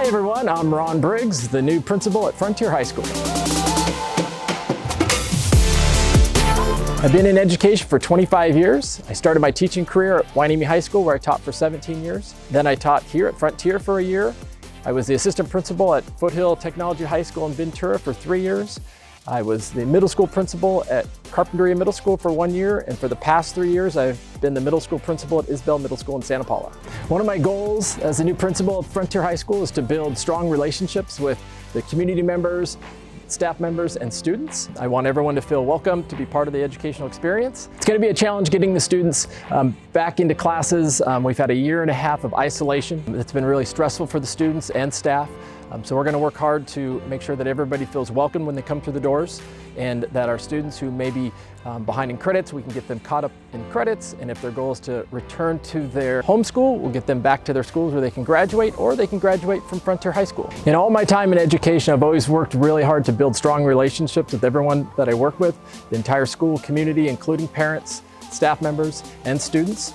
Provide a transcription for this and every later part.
Hi everyone, I'm Ron Briggs, the new principal at Frontier High School. I've been in education for 25 years. I started my teaching career at Hueneme High School where I taught for 17 years. Then I taught here at Frontier for a year. I was the assistant principal at Foothill Technology High School in Ventura for 3 years. I was the middle school principal at Carpinteria Middle School for 1 year, and for the past 3 years I've been the middle school principal at Isabel Middle School in Santa Paula. One of my goals as the new principal of Frontier High School is to build strong relationships with the community members, staff members, and students. I want everyone to feel welcome to be part of the educational experience. It's going to be a challenge getting the students back into classes. We've had a year and a half of isolation. It's been really stressful for the students and staff. So we're going to work hard to make sure that everybody feels welcome when they come through the doors, and that our students who may be behind in credits, we can get them caught up in credits, and if their goal is to return to their home school, we'll get them back to their schools where they can graduate, or they can graduate from Frontier High School. In all my time in education, I've always worked really hard to build strong relationships with everyone that I work with, the entire school community, including parents, staff members, and students.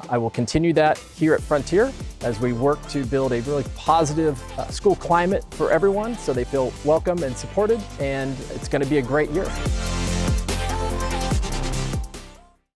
I will continue that here at Frontier as we work to build a really positive school climate for everyone so they feel welcome and supported, and it's going to be a great year.